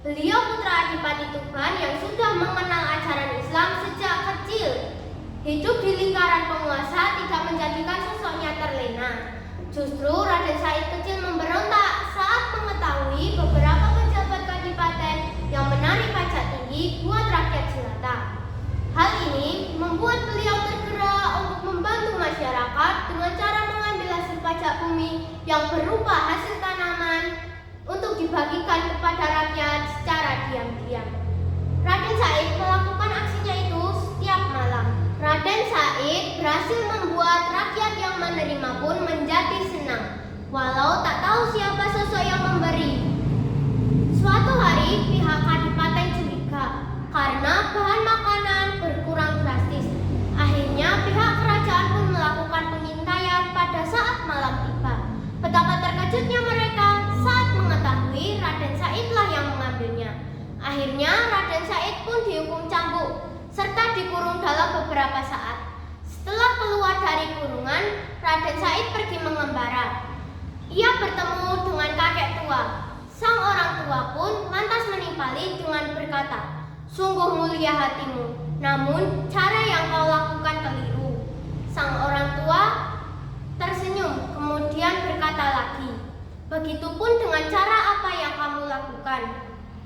Beliau putra Adipati Tuban yang sudah mengenal ajaran Islam sejak kecil. Hidup di lingkaran penguasa tidak menjadikan sosoknya terlena. Justru Raden Said kecil memberontak saat mengetahui beberapa pejabat kadipaten yang menarik pajak tinggi buat rakyat jelata. Hal ini membuat beliau tergerak untuk membantu masyarakat dengan cara mengambil hasil pajak bumi yang berupa hasil tanaman untuk dibagikan kepada rakyat secara diam-diam. Raden Said melakukan aksinya itu setiap malam. Raden Said berhasil membuat rakyat yang menerima pun menjadi senang, walau tak tahu siapa sosok yang memberi. Suatu hari pihak kadipaten curiga karena bahan makanan berkurang drastis. Akhirnya pihak kerajaan pun melakukan pengintaian pada saat malam tiba. Betapa terkejutnya mereka saat mengetahui Raden Saidlah yang mengambilnya. Akhirnya Raden Said pun dihukum cambuk serta dikurung dalam beberapa saat. Setelah keluar dari kurungan, Raden Said pergi mengembara. Ia bertemu dengan kakek tua. Sang orang tua pun lantas menimpali dengan berkata, "Sungguh mulia hatimu, namun cara yang kau lakukan keliru." Sang orang tua tersenyum, kemudian berkata lagi, "Begitupun dengan cara apa yang kamu lakukan.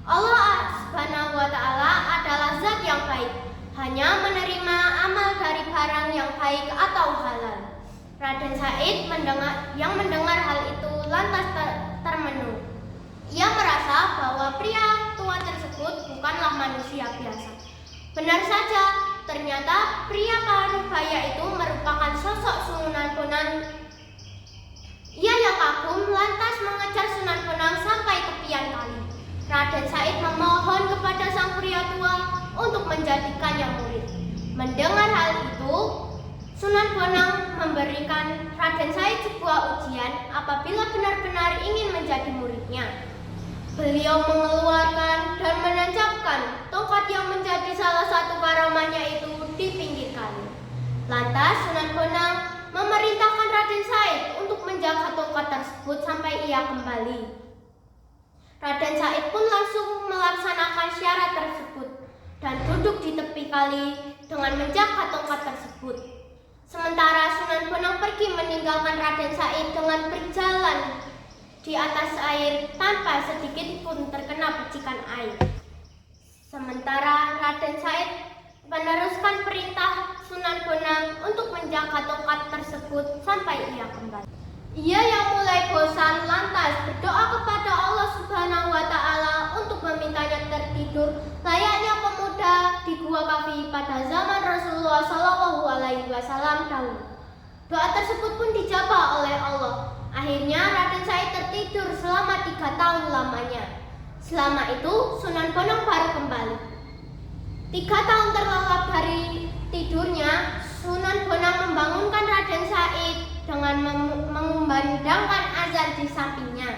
Allah Subhanahu wa Ta'ala adalah zat yang baik, hanya menerima amal dari barang yang baik atau halal." Raden Said mendengar hal itu lantas termenung. Ia merasa bahwa pria tua tersebut bukanlah manusia biasa. Benar saja, ternyata pria parubaya itu merupakan sosok Sunan Bonang. Ia yang kagum lantas mengejar Sunan Bonang sampai tepian kali. Raden Said memohon kepada sang pria tua untuk menjadikannya murid. Mendengar hal itu, Sunan Bonang memberikan Raden Said sebuah ujian apabila benar-benar ingin menjadi muridnya. Beliau mengeluarkan dan menancapkan tongkat yang menjadi salah satu karamahnya itu di pinggir kali. Lantas Sunan Bonang memerintahkan Raden Said untuk menjaga tongkat tersebut sampai ia kembali. Raden Said pun langsung melaksanakan syarat tersebut dan duduk di tepi kali dengan menjaga tongkat tersebut. Sementara Sunan Bonang pergi meninggalkan Raden Said dengan berjalan di atas air tanpa sedikit pun terkena percikan air. Sementara Raden Said meneruskan perintah Sunan Bonang untuk menjaga tongkat tersebut sampai ia kembali. Ia yang mulai bosan lantas berdoa kepada Allah Subhanahu wa Ta'ala untuk memintanya tertidur layaknya pemuda di Gua Kafi pada zaman Rasulullah SAW dahulu. Doa tersebut pun dijabah oleh Allah. Akhirnya Raden Said tertidur selama 3 tahun lamanya. Selama itu Sunan Bonang baru kembali. 3 tahun terlelap dari tidurnya, Sunan Bonang membangunkan Raden Said dengan mengumandangkan azan di sampingnya.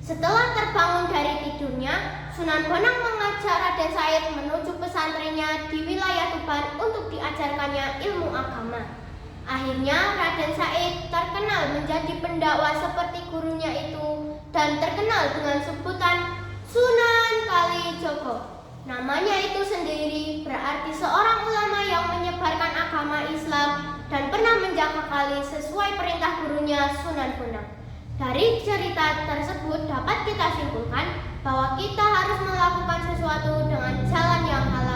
Setelah terbangun dari tidurnya, Sunan Bonang mengajak Raden Said menuju pesantrennya di wilayah Tuban untuk diajarkannya ilmu agama. Akhirnya Raden Said terkenal menjadi pendakwa seperti gurunya itu dan terkenal dengan sebutan Sunan Kalijogo. Namanya itu sendiri berarti seorang ulama yang menyebarkan agama Islam dan pernah menjaga kali sesuai perintah gurunya Sunan Bonang. Dari cerita tersebut dapat kita simpulkan bahwa kita harus melakukan sesuatu dengan jalan yang halal